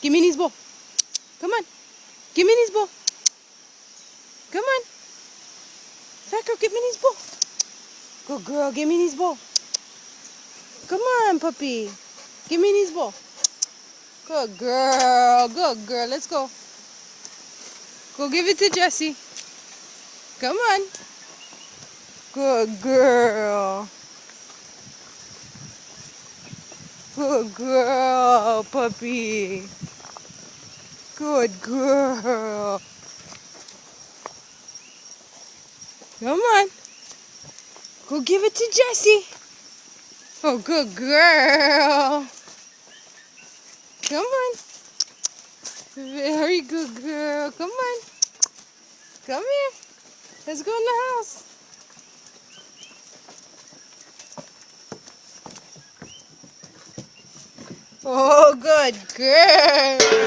Give me Minnie's ball. Come on. Give me Minnie's ball. Come on. Fat girl, get Minnie's ball. Good girl, give me Minnie's ball. Come on, puppy. Give me Minnie's ball. Good girl. Good girl. Let's go. Go give it to Jessie. Come on. Good girl. Good girl, puppy. Good girl. Come on. Go give it to Jessie. Oh, good girl. Come on. Very good girl. Come on. Come here. Let's go in the house. Oh, good girl.